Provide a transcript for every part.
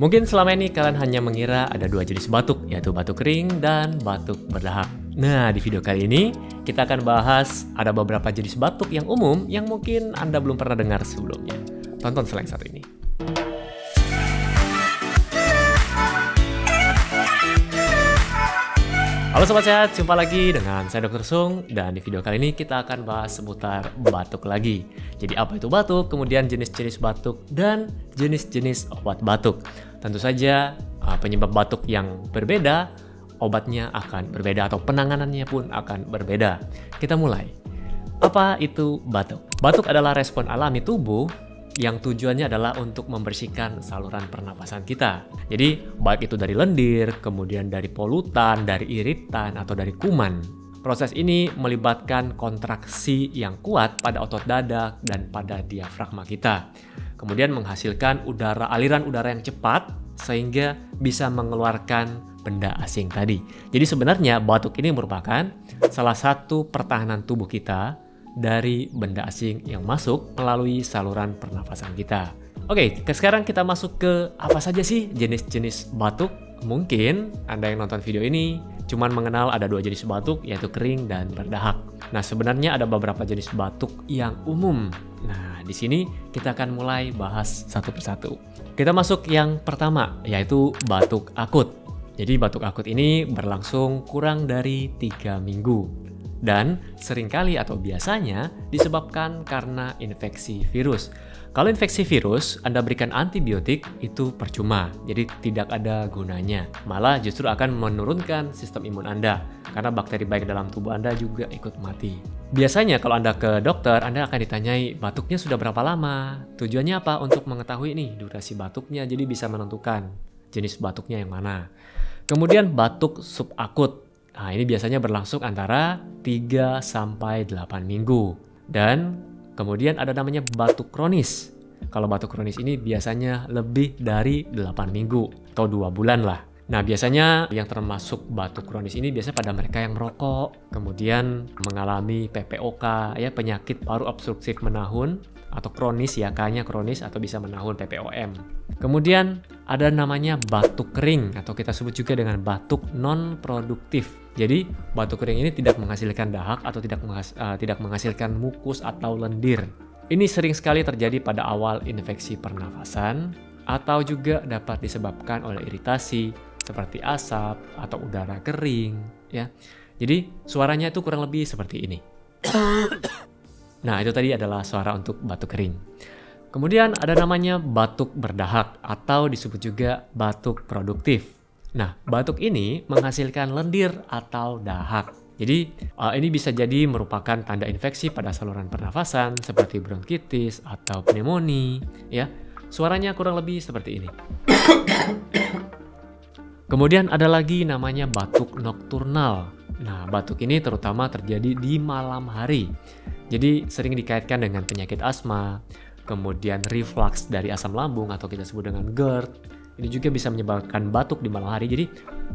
Mungkin selama ini kalian hanya mengira ada dua jenis batuk, yaitu batuk kering dan batuk berdahak. Nah, di video kali ini kita akan bahas ada beberapa jenis batuk yang umum yang mungkin Anda belum pernah dengar sebelumnya. Tonton slide satu ini. Halo Sobat Sehat, jumpa lagi dengan saya Dr. Sung, dan di video kali ini kita akan bahas seputar batuk lagi. Jadi apa itu batuk, kemudian jenis-jenis batuk, dan jenis-jenis obat batuk. Tentu saja penyebab batuk yang berbeda, obatnya akan berbeda atau penanganannya pun akan berbeda. Kita mulai. Apa itu batuk? Batuk adalah respon alami tubuh yang tujuannya adalah untuk membersihkan saluran pernapasan kita. Jadi, baik itu dari lendir, kemudian dari polutan, dari iritan, atau dari kuman. Proses ini melibatkan kontraksi yang kuat pada otot dada dan pada diafragma kita. Kemudian menghasilkan aliran udara yang cepat sehingga bisa mengeluarkan benda asing tadi. Jadi sebenarnya batuk ini merupakan salah satu pertahanan tubuh kita dari benda asing yang masuk melalui saluran pernafasan kita. Oke, sekarang kita masuk ke apa saja sih jenis-jenis batuk. Mungkin Anda yang nonton video ini cuman mengenal ada dua jenis batuk, yaitu kering dan berdahak. Nah, sebenarnya ada beberapa jenis batuk yang umum. Nah, di sini kita akan mulai bahas satu persatu. Kita masuk yang pertama, yaitu batuk akut. Jadi batuk akut ini berlangsung kurang dari 3 minggu. Dan seringkali atau biasanya disebabkan karena infeksi virus. Kalau infeksi virus, Anda berikan antibiotik, itu percuma. Jadi tidak ada gunanya. Malah justru akan menurunkan sistem imun Anda. Karena bakteri baik dalam tubuh Anda juga ikut mati. Biasanya kalau Anda ke dokter, Anda akan ditanyai batuknya sudah berapa lama. Tujuannya apa? Untuk mengetahui nih durasi batuknya, jadi bisa menentukan jenis batuknya yang mana. Kemudian batuk subakut. Nah, ini biasanya berlangsung antara 3-8 minggu. Dan kemudian ada namanya batuk kronis. Kalau batuk kronis ini biasanya lebih dari 8 minggu atau 2 bulan lah. Nah, biasanya yang termasuk batuk kronis ini biasanya pada mereka yang merokok, kemudian mengalami PPOK, ya, penyakit paru obstruktif menahun, atau kronis ya, K-nya kronis atau bisa menahun, PPOM. Kemudian ada namanya batuk kering atau kita sebut juga dengan batuk non-produktif. Jadi batuk kering ini tidak menghasilkan dahak atau tidak menghasilkan mukus atau lendir. Ini sering sekali terjadi pada awal infeksi pernafasan atau juga dapat disebabkan oleh iritasi seperti asap atau udara kering, ya. Jadi suaranya itu kurang lebih seperti ini. Nah, itu tadi adalah suara untuk batuk kering. Kemudian ada namanya batuk berdahak atau disebut juga batuk produktif. Nah, batuk ini menghasilkan lendir atau dahak. Jadi, ini bisa jadi merupakan tanda infeksi pada saluran pernafasan seperti bronkitis atau pneumonia, ya. Suaranya kurang lebih seperti ini. Kemudian ada lagi namanya batuk nokturnal. Nah, batuk ini terutama terjadi di malam hari. Jadi sering dikaitkan dengan penyakit asma, kemudian reflux dari asam lambung atau kita sebut dengan GERD. Ini juga bisa menyebabkan batuk di malam hari. Jadi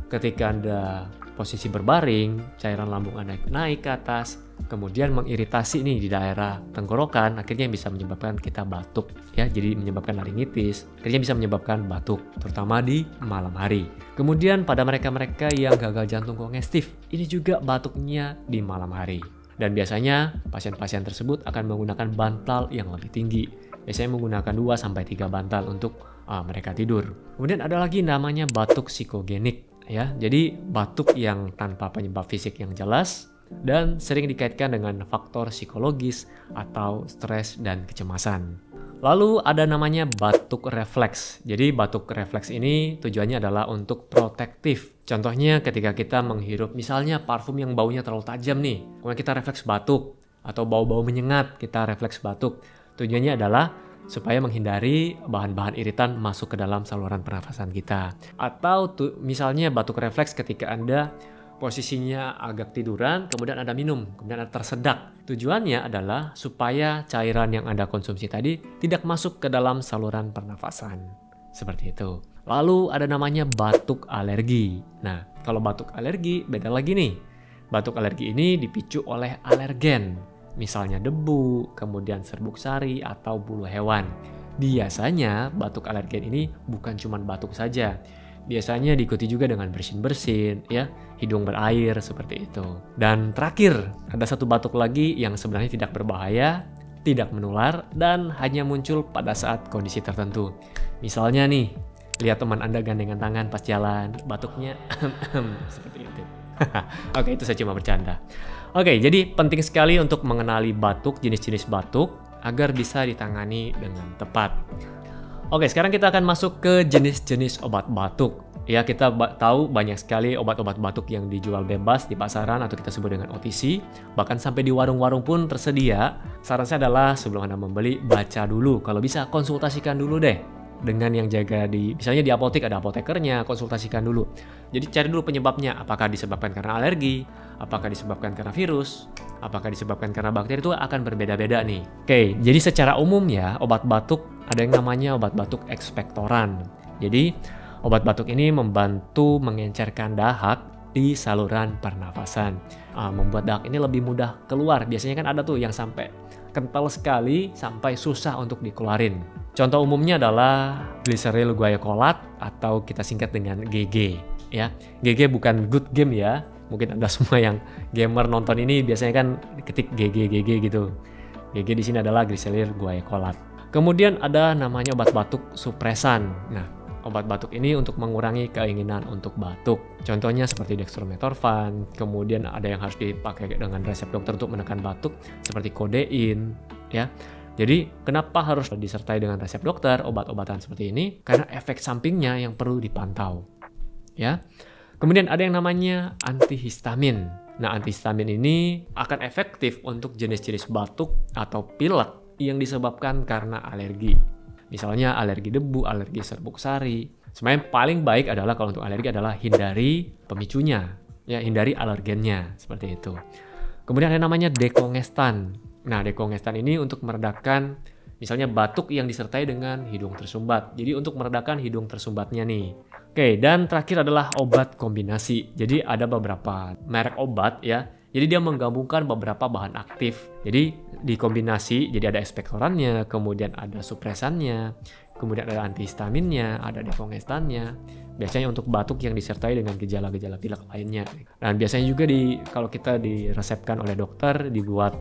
ketika Anda posisi berbaring, cairan lambung Anda naik ke atas, kemudian mengiritasi nih di daerah tenggorokan, akhirnya bisa menyebabkan kita batuk, ya. Jadi menyebabkan laringitis, akhirnya bisa menyebabkan batuk, terutama di malam hari. Kemudian pada mereka-mereka yang gagal jantung kongestif, ini juga batuknya di malam hari. Dan biasanya pasien-pasien tersebut akan menggunakan bantal yang lebih tinggi. Biasanya menggunakan 2-3 bantal untuk mereka tidur. Kemudian ada lagi namanya batuk psikogenik, ya. Jadi batuk yang tanpa penyebab fisik yang jelas dan sering dikaitkan dengan faktor psikologis atau stres dan kecemasan. Lalu ada namanya batuk refleks. Jadi batuk refleks ini tujuannya adalah untuk protektif. Contohnya ketika kita menghirup misalnya parfum yang baunya terlalu tajam nih, kemudian kita refleks batuk, atau bau-bau menyengat kita refleks batuk. Tujuannya adalah supaya menghindari bahan-bahan iritan masuk ke dalam saluran pernafasan kita. Atau misalnya batuk refleks ketika Anda posisinya agak tiduran, kemudian Anda minum, kemudian Anda tersedak. Tujuannya adalah supaya cairan yang Anda konsumsi tadi tidak masuk ke dalam saluran pernafasan. Seperti itu. Lalu ada namanya batuk alergi. Nah, kalau batuk alergi beda lagi nih. Batuk alergi ini dipicu oleh alergen. Misalnya debu, kemudian serbuk sari, atau bulu hewan. Biasanya batuk alergen ini bukan cuma batuk saja. Biasanya diikuti juga dengan bersin-bersin, ya, hidung berair seperti itu. Dan terakhir, ada satu batuk lagi yang sebenarnya tidak berbahaya, tidak menular, dan hanya muncul pada saat kondisi tertentu. Misalnya nih, lihat teman Anda gandengan tangan pas jalan, batuknya seperti itu. Oke, itu saya cuma bercanda. Oke, jadi penting sekali untuk mengenali batuk, jenis-jenis batuk, agar bisa ditangani dengan tepat. Oke, sekarang kita akan masuk ke jenis-jenis obat batuk. Ya, kita tahu banyak sekali obat-obat batuk yang dijual bebas di pasaran atau kita sebut dengan OTC. Bahkan sampai di warung-warung pun tersedia. Saran saya adalah sebelum Anda membeli, baca dulu. Kalau bisa, konsultasikan dulu deh dengan yang jaga misalnya di apotek ada apotekernya, konsultasikan dulu. Jadi cari dulu penyebabnya, apakah disebabkan karena alergi, apakah disebabkan karena virus, apakah disebabkan karena bakteri, itu akan berbeda-beda nih. Oke, jadi secara umum ya, obat batuk ada yang namanya obat batuk ekspektoran. Jadi obat batuk ini membantu mengencerkan dahak di saluran pernafasan, membuat dahak ini lebih mudah keluar. Biasanya kan ada tuh yang sampai kental sekali sampai susah untuk dikeluarin. Contoh umumnya adalah glyceryl guaicolat atau kita singkat dengan GG. Ya, GG bukan good game ya. Mungkin Anda semua yang gamer nonton ini biasanya kan ketik GG gitu. GG di sini adalah glyceryl guaicolat. Kemudian ada namanya obat batuk supresan. Nah, obat batuk ini untuk mengurangi keinginan untuk batuk. Contohnya seperti dextromethorphan, kemudian ada yang harus dipakai dengan resep dokter untuk menekan batuk seperti kodein, ya. Jadi, kenapa harus disertai dengan resep dokter obat-obatan seperti ini? Karena efek sampingnya yang perlu dipantau, ya. Kemudian ada yang namanya antihistamin. Nah, antihistamin ini akan efektif untuk jenis-jenis batuk atau pilek yang disebabkan karena alergi. Misalnya alergi debu, alergi serbuk sari. Sebenarnya paling baik adalah kalau untuk alergi adalah hindari pemicunya, ya, hindari alergennya, seperti itu. Kemudian ada namanya dekongestan. Nah, dekongestan ini untuk meredakan misalnya batuk yang disertai dengan hidung tersumbat. Jadi untuk meredakan hidung tersumbatnya nih. Oke, dan terakhir adalah obat kombinasi. Jadi ada beberapa merek obat ya. Jadi dia menggabungkan beberapa bahan aktif. Jadi dikombinasi, jadi ada ekspektorannya, kemudian ada supresannya, kemudian ada antihistaminnya, ada dekongestannya. Biasanya untuk batuk yang disertai dengan gejala-gejala pilek lainnya. Dan biasanya juga kalau kita diresepkan oleh dokter, dibuat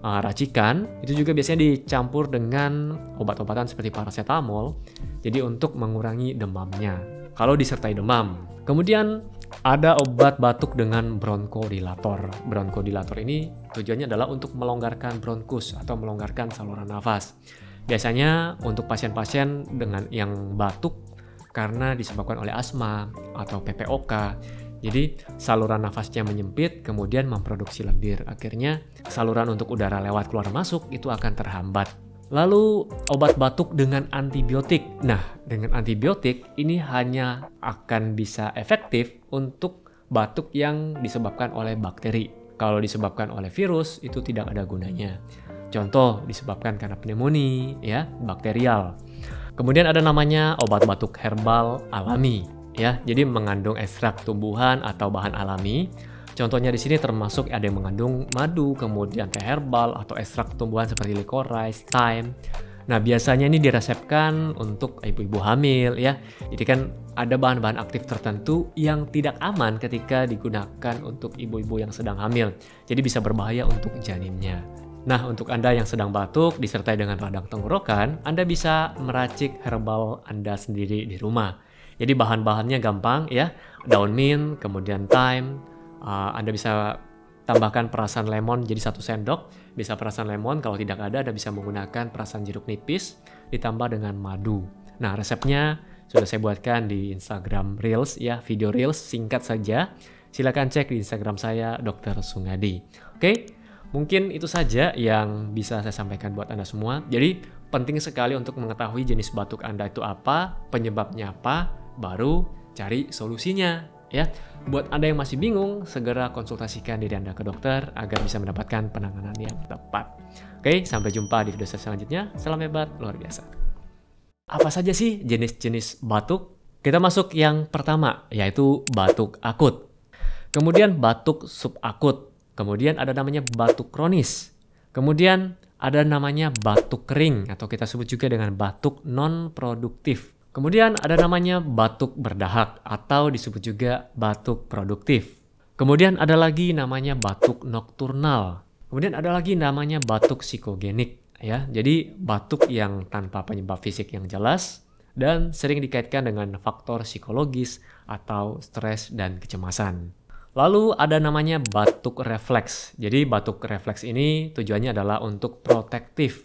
racikan, itu juga biasanya dicampur dengan obat-obatan seperti paracetamol. Jadi untuk mengurangi demamnya. Kalau disertai demam. Kemudian ada obat batuk dengan bronkodilator. Bronkodilator ini tujuannya adalah untuk melonggarkan bronkus atau melonggarkan saluran nafas. Biasanya untuk pasien-pasien dengan yang batuk karena disebabkan oleh asma atau PPOK. Jadi saluran nafasnya menyempit, kemudian memproduksi lendir. Akhirnya saluran untuk udara lewat keluar masuk itu akan terhambat. Lalu obat batuk dengan antibiotik. Nah, dengan antibiotik ini hanya akan bisa efektif untuk batuk yang disebabkan oleh bakteri. Kalau disebabkan oleh virus itu tidak ada gunanya. Contoh disebabkan karena pneumonia, ya, bakterial. Kemudian ada namanya obat batuk herbal alami, ya. Jadi mengandung ekstrak tumbuhan atau bahan alami. Contohnya di sini termasuk ada yang mengandung madu, kemudian teh herbal atau ekstrak tumbuhan seperti licorice, thyme. Nah, biasanya ini diresepkan untuk ibu-ibu hamil ya. Jadi kan ada bahan-bahan aktif tertentu yang tidak aman ketika digunakan untuk ibu-ibu yang sedang hamil. Jadi bisa berbahaya untuk janinnya. Nah, untuk Anda yang sedang batuk disertai dengan radang tenggorokan, Anda bisa meracik herbal Anda sendiri di rumah. Jadi bahan-bahannya gampang ya. Daun mint, kemudian thyme. Anda bisa tambahkan perasan lemon jadi 1 sendok. Bisa perasan lemon, kalau tidak ada Anda bisa menggunakan perasan jeruk nipis ditambah dengan madu. Nah, resepnya sudah saya buatkan di Instagram Reels ya, video Reels singkat saja. Silakan cek di Instagram saya Dr. Sungadi. Oke, mungkin itu saja yang bisa saya sampaikan buat Anda semua. Jadi penting sekali untuk mengetahui jenis batuk Anda itu apa, penyebabnya apa, baru cari solusinya. Ya, buat Anda yang masih bingung, segera konsultasikan diri Anda ke dokter agar bisa mendapatkan penanganan yang tepat. Oke, sampai jumpa di video selanjutnya. Salam hebat, luar biasa. Apa saja sih jenis-jenis batuk? Kita masuk yang pertama, yaitu batuk akut. Kemudian batuk subakut. Kemudian ada namanya batuk kronis. Kemudian ada namanya batuk kering atau kita sebut juga dengan batuk non-produktif. Kemudian ada namanya batuk berdahak atau disebut juga batuk produktif. Kemudian ada lagi namanya batuk nokturnal. Kemudian ada lagi namanya batuk psikogenik ya. Jadi batuk yang tanpa penyebab fisik yang jelas dan sering dikaitkan dengan faktor psikologis atau stres dan kecemasan. Lalu ada namanya batuk refleks. Jadi batuk refleks ini tujuannya adalah untuk protektif